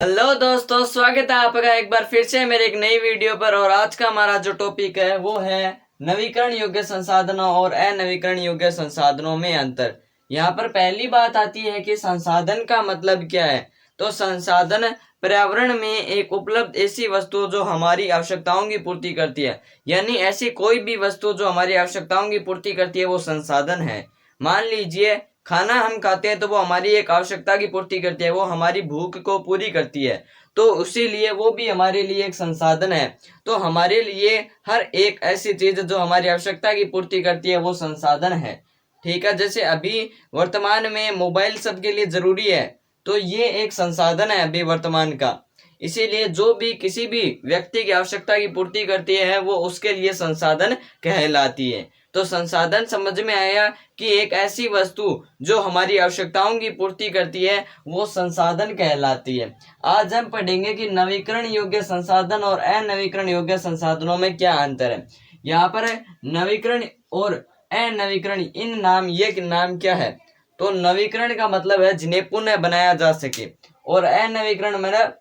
Hello दोस्तों, स्वागत है आपका एक बार फिर से मेरे एक नई वीडियो पर। और आज का हमारा जो टॉपिक है वो है नवीकरण योग्य संसाधनों और अनवीकरण योग्य संसाधनों में अंतर। यहाँ पर पहली बात आती है कि संसाधन का मतलब क्या है। तो संसाधन पर्यावरण में एक उपलब्ध ऐसी वस्तु जो हमारी आवश्यकताओं की पूर्ति करती है, यानी ऐसी कोई भी वस्तु जो हमारी आवश्यकताओं की पूर्ति करती है वो संसाधन है। मान लीजिए खाना हम खाते हैं तो वो हमारी एक आवश्यकता की पूर्ति करती है, वो हमारी भूख को पूरी करती है, तो उसी लिए वो भी हमारे लिए एक संसाधन है। तो हमारे लिए हर एक ऐसी चीज जो हमारी आवश्यकता की पूर्ति करती है वो संसाधन है। ठीक है, जैसे अभी वर्तमान में मोबाइल सबके लिए जरूरी है, तो ये एक संसाधन है अभी वर्तमान का। इसीलिए जो भी किसी भी व्यक्ति की आवश्यकता की पूर्ति करती है वो उसके लिए संसाधन कहलाती है। तो संसाधन समझ में आया कि एक ऐसी वस्तु जो हमारी आवश्यकताओं की पूर्ति करती है वो संसाधन कहलाती है। आज हम पढ़ेंगे कि नवीकरण योग्य संसाधन और अनवीकरण योग्य संसाधनों में क्या अंतर है। यहाँ पर नवीकरण और अनवीकरण इन नाम ये नाम क्या है। तो नवीकरण का मतलब है जिन्हें पुनः बनाया जा सके, और अनवीकरण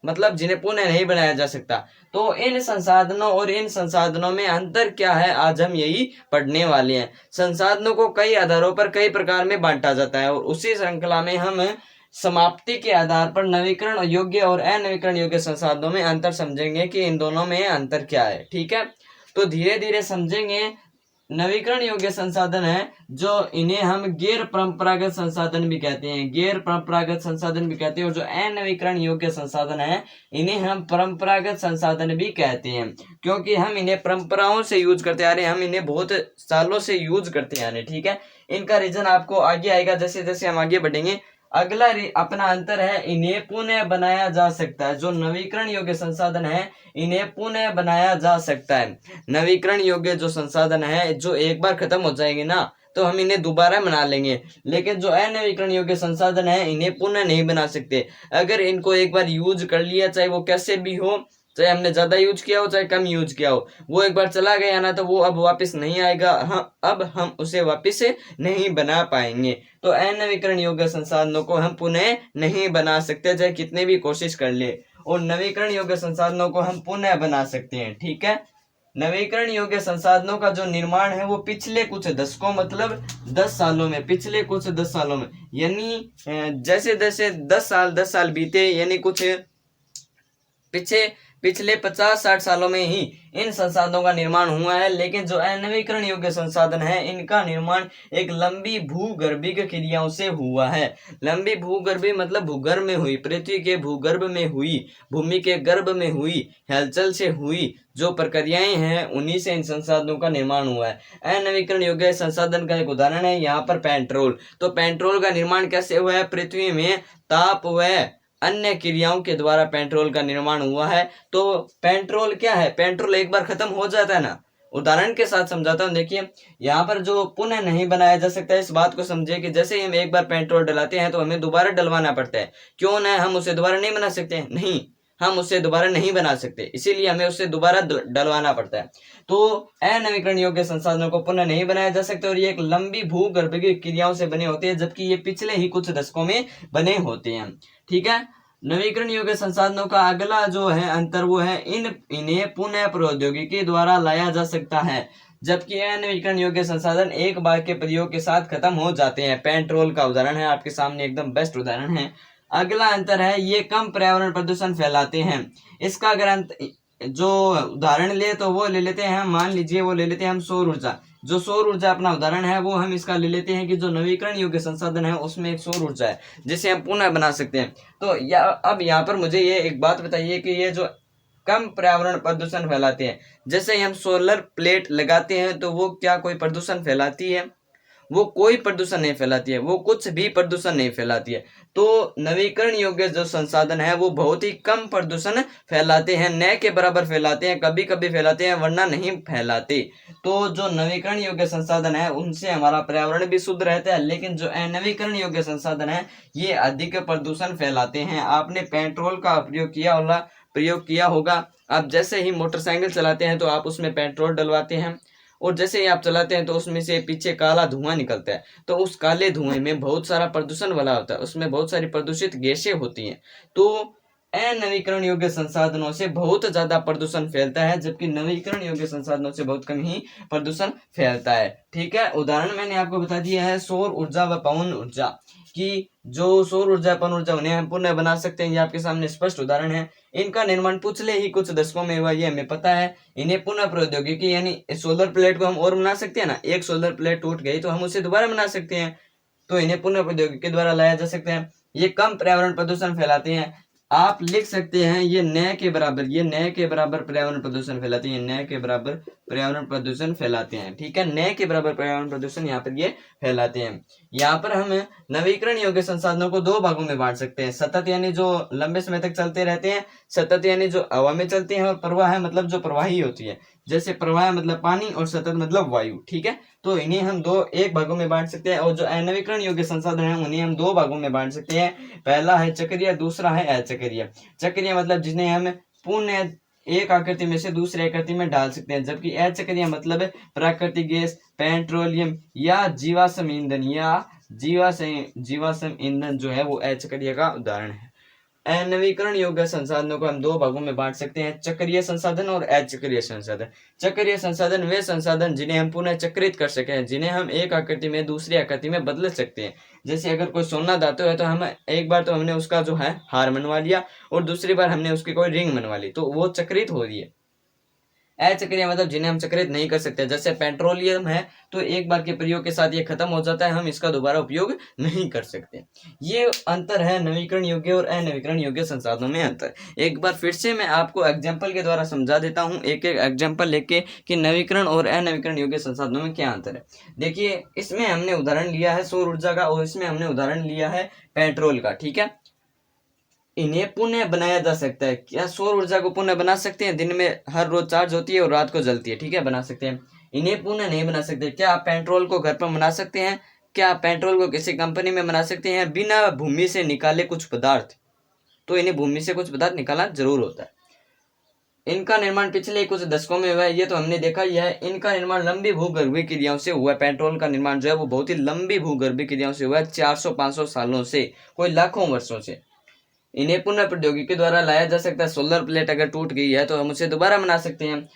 मतलब जिन्हें पुनः नहीं बनाया जा सकता। तो इन संसाधनों और इन संसाधनों में अंतर क्या है, आज हम यही पढ़ने वाले हैं। संसाधनों को कई आधारों पर कई प्रकार में बांटा जाता है, और उसी श्रृंखला में हम समाप्ति के आधार पर नवीकरण योग्य और अनवीकरण योग्य संसाधनों में अंतर समझेंगे कि इन दोनों में अंतर क्या है। ठीक है, तो धीरे धीरे समझेंगे। नवीकरण योग्य संसाधन है जो इन्हें हम गैर परंपरागत संसाधन भी कहते हैं, गैर परंपरागत संसाधन भी कहते हैं। और जो अनवीकरण योग्य संसाधन है इन्हें हम परंपरागत संसाधन भी कहते हैं, क्योंकि हम इन्हें परंपराओं से यूज करते आ रहे हैं, हम इन्हें बहुत सालों से यूज करते आ रहे हैं। ठीक है, इनका रीजन आपको आगे आएगा जैसे जैसे हम आगे बढ़ेंगे। अगला अपना अंतर है इन्हें पुनः बनाया जा सकता है। जो नवीकरण योग्य संसाधन है इन्हें पुनः बनाया जा सकता है। नवीकरण योग्य जो संसाधन है जो एक बार खत्म हो जाएंगे ना तो हम इन्हें दोबारा बना लेंगे, लेकिन जो अनवीकरण योग्य संसाधन है इन्हें पुनः नहीं बना सकते। अगर इनको एक बार यूज कर लिया, चाहे वो कैसे भी हो, चाहे हमने ज्यादा यूज किया हो चाहे कम यूज किया हो, वो एक बार चला गया ना तो वो अब वापस नहीं आएगा। अब हम उसे वापस नहीं बना पाएंगे। तो अनवीकरण योग्य संसाधनों को हम पुनः नहीं बना सकते चाहे कितने भी कोशिश कर ले, और नवीकरण योग्य संसाधनों को हम पुनः बना सकते हैं। ठीक है, नवीकरण योग्य संसाधनों का जो निर्माण है वो पिछले कुछ दशकों मतलब 10 सालों में, पिछले कुछ 10 सालों में, यानी जैसे जैसे 10 साल बीते, यानी कुछ पिछले 50-60 सालों में ही इन संसाधनों का निर्माण हुआ है। लेकिन जो अनवीकरण योग्य संसाधन है इनका निर्माण एक लंबी भूगर्भिक क्रियाओं से हुआ है। लंबी भूगर्भी मतलब भूगर्भ में हुई, पृथ्वी के भूगर्भ में हुई, भूमि के गर्भ में हुई हलचल से हुई जो प्रक्रियाएं हैं उन्हीं से इन संसाधनों का निर्माण हुआ है। अनवीकरण योग्य संसाधन का एक उदाहरण है यहाँ पर पेट्रोल। तो पेट्रोल का निर्माण कैसे हुआ है, पृथ्वी में ताप व अन्य क्रियाओं के द्वारा पेट्रोल का निर्माण हुआ है। तो पेट्रोल क्या है, पेट्रोल एक बार खत्म हो जाता है ना। उदाहरण के साथ समझाता हूँ, देखिए यहाँ पर जो पुनः नहीं बनाया जा सकता है इस बात को समझे कि जैसे हम एक बार पेट्रोल डलाते हैं तो हमें दोबारा डलवाना पड़ता है। क्यों ना हम उसे दोबारा नहीं बना सकते, नहीं, हम उससे दोबारा नहीं बना सकते, इसीलिए हमें उससे दोबारा डलवाना पड़ता है। तो अनवीकरण योग्य संसाधनों को पुनः नहीं बनाया जा सकता, और ये एक लंबी भूगर्भिक क्रियाओं से बने होते हैं, जबकि ये पिछले ही कुछ दशकों में बने होते हैं। ठीक है, नवीकरण योग्य संसाधनों का अगला जो है अंतर वो है इन्हें पुनः प्रौद्योगिकी द्वारा लाया जा सकता है, जबकि अनवीकरण योग्य संसाधन एक बार के प्रयोग के साथ खत्म हो जाते हैं। पेट्रोल का उदाहरण है आपके सामने, एकदम बेस्ट उदाहरण है। अगला अंतर है ये कम पर्यावरण प्रदूषण फैलाते हैं। इसका अगर जो उदाहरण ले तो वो ले लेते हैं, मान लीजिए वो ले लेते हैं हम सौर ऊर्जा। जो सौर ऊर्जा अपना उदाहरण है वो हम इसका ले लेते हैं कि जो नवीकरण योग्य संसाधन है उसमें एक सौर ऊर्जा है जिसे हम पुनः बना सकते हैं। तो अब यहाँ पर मुझे ये एक बात बताइए कि ये जो कम पर्यावरण प्रदूषण फैलाते हैं, जैसे हम सोलर प्लेट लगाते हैं तो वो क्या कोई प्रदूषण फैलाती है? वो कोई प्रदूषण नहीं फैलाती है, वो कुछ भी प्रदूषण नहीं फैलाती है। तो नवीकरण योग्य जो संसाधन है वो बहुत ही कम प्रदूषण फैलाते हैं, न के बराबर फैलाते हैं, कभी कभी फैलाते हैं वरना नहीं फैलाते। तो जो नवीकरण योग्य संसाधन है उनसे हमारा पर्यावरण भी शुद्ध रहता है, लेकिन जो अनवीकरण योग्य संसाधन है ये अधिक प्रदूषण फैलाते हैं। आपने पेट्रोल का प्रयोग किया होगा। आप जैसे ही मोटरसाइकिल चलाते हैं तो आप उसमें पेट्रोल डलवाते हैं, और जैसे ही आप चलाते हैं तो उसमें से पीछे काला धुआं निकलता है। तो उस काले धुएं में बहुत सारा प्रदूषण वाला होता है, उसमें बहुत सारी प्रदूषित गैसें होती हैं। तो अनवीकरण योग्य संसाधनों से बहुत ज्यादा प्रदूषण फैलता है, जबकि नवीकरण योग्य संसाधनों से बहुत कम ही प्रदूषण फैलता है। ठीक है, उदाहरण मैंने आपको बता दिया है सौर ऊर्जा व पवन ऊर्जा की। जो सौर ऊर्जा पवन ऊर्जा उन्हें हम पुनः बना सकते हैं, ये आपके सामने स्पष्ट उदाहरण है। इनका निर्माण पिछले ही कुछ दशकों में हुआ, ये हमें पता है। इन्हें पुनः प्रौद्योगिकी यानी सोलर प्लेट को हम और बना सकते हैं ना, एक सोलर प्लेट टूट गई तो हम उसे दोबारा बना सकते हैं, तो इन्हें पुनः प्रौद्योगिकी के द्वारा लाया जा सकता है। ये कम पर्यावरण प्रदूषण फैलाते हैं। आप लिख सकते हैं ये न के बराबर, ये न के बराबर पर्यावरण प्रदूषण फैलाते हैं, न के बराबर पर्यावरण प्रदूषण फैलाते हैं। ठीक है, न के बराबर पर्यावरण प्रदूषण यहाँ पर ये फैलाते हैं। यहाँ पर हम नवीकरण योग्य संसाधनों को दो भागों में बांट सकते हैं, सतत यानी जो लंबे समय तक चलते रहते हैं, सतत यानी जो हवा में चलते हैं, और प्रवाह है मतलब जो प्रवाही होती है। जैसे प्रवाह मतलब पानी और सतत मतलब वायु। ठीक है, तो इन्हें हम एक भागों में बांट सकते हैं, और जो अनवीकरण योग्य संसाधन है उन्हें हम दो भागों में बांट सकते हैं। पहला है चक्रीय, दूसरा है अचक्रीय। चक्रीय मतलब जिन्हें हम पुनः एक आकृति में से दूसरी आकृति में डाल सकते हैं, जबकि अचक्रीय मतलब प्राकृतिक गैस, पेट्रोलियम या जीवाश्म ईंधन या जीवाश्म ईंधन जो है वो अचक्रीय का उदाहरण है। अनवीकरण योग्य संसाधनों को हम दो भागों में बांट सकते हैं, चक्रीय संसाधन और अचक्रीय संसाधन। चक्रीय संसाधन वे संसाधन जिन्हें हम पुनः चक्रित कर सके हैं, जिन्हें हम एक आकृति में दूसरी आकृति में बदल सकते हैं। जैसे अगर कोई सोना धातु है तो हम एक बार तो हमने उसका जो है हार बनवा लिया, और दूसरी बार हमने उसकी कोई रिंग बनवा ली, तो वो चक्रित हो रही है। अचक्रीय मतलब जिन्हें हम चक्रित नहीं कर सकते, जैसे पेट्रोलियम है तो एक बार के प्रयोग के साथ ये खत्म हो जाता है, हम इसका दोबारा उपयोग नहीं कर सकते। ये अंतर है नवीकरण योग्य और अनवीकरण योग्य संसाधनों में अंतर। एक बार फिर से मैं आपको एग्जाम्पल के द्वारा समझा देता हूँ, एक एक एग्जाम्पल लेके कि नवीकरण और अनवीकरण योग्य संसाधनों में क्या अंतर है। देखिए, इसमें हमने उदाहरण लिया है सौर ऊर्जा का, और इसमें हमने उदाहरण लिया है पेट्रोल का। ठीक है, इन्हें पुनः बनाया जा सकता है। क्या सौर ऊर्जा को पुनः बना सकते हैं? दिन में हर रोज चार्ज होती है और रात को जलती है। ठीक है, बना सकते हैं। इन्हें पुनः नहीं बना सकते। क्या आप पेट्रोल को घर पर बना सकते हैं? क्या आप पेट्रोल को किसी कंपनी में बना सकते हैं बिना भूमि से निकाले कुछ पदार्थ? तो इन्हें भूमि से कुछ पदार्थ निकालना जरूर होता है। इनका निर्माण पिछले कुछ दशकों में हुआ है, ये तो हमने देखा ही है। इनका निर्माण लंबी भूगर्भीय क्रियाओं से हुआ है। पेट्रोल का निर्माण जो है वो बहुत ही लंबी भूगर्भीय क्रियाओं से हुआ है, 400-500 सालों से, कोई लाखों वर्षों से। इन्हें पुनः प्रौद्योगिकी द्वारा लाया जा सकता है। सोलर प्लेट अगर टूट गई है तो हम उसे दोबारा बना सकते हैं।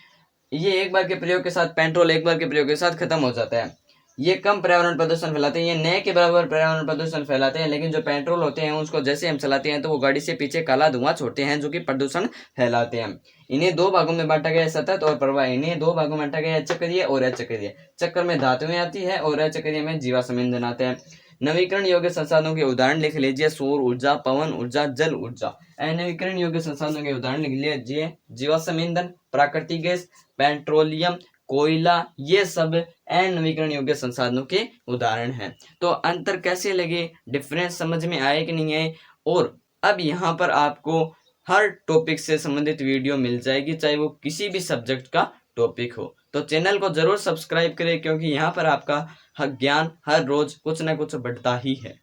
ये एक बार के प्रयोग के साथ, पेट्रोल एक बार के प्रयोग के साथ खत्म हो जाता है। ये कम पर्यावरण प्रदूषण फैलाते हैं, ये न के बराबर पर्यावरण प्रदूषण फैलाते हैं। लेकिन जो पेट्रोल होते हैं उसको जैसे हम चलाते हैं तो वो गाड़ी से पीछे काला धुआं छोड़ते हैं, जो कि प्रदूषण फैलाते हैं। इन्हें दो भागों में बांटा गया है, सतत और प्रवाह। इन्हें दो भागों में बांटा गया है, चक्रीय और अचक्रीय। चक्र में धातुएं आती है और अचक्रीय में जीवाश्म ईंधन आते हैं। नवीकरण योग्य संसाधनों के उदाहरण लिख लीजिए, सौर ऊर्जा, पवन ऊर्जा, जल ऊर्जा। अनवीकरण योग्य संसाधनों के उदाहरण लिख लीजिए, जीवाश्म ईंधन, प्राकृतिक गैस, पेट्रोलियम, कोयला, ये सब अनवीकरण योग्य संसाधनों के उदाहरण हैं। तो अंतर कैसे लगे, डिफरेंस समझ में आए कि नहीं आए? और अब यहाँ पर आपको हर टॉपिक से संबंधित वीडियो मिल जाएगी, चाहे वो किसी भी सब्जेक्ट का टॉपिक हो। तो चैनल को जरूर सब्सक्राइब करें, क्योंकि यहाँ पर आपका ज्ञान हर रोज कुछ ना कुछ बढ़ता ही है।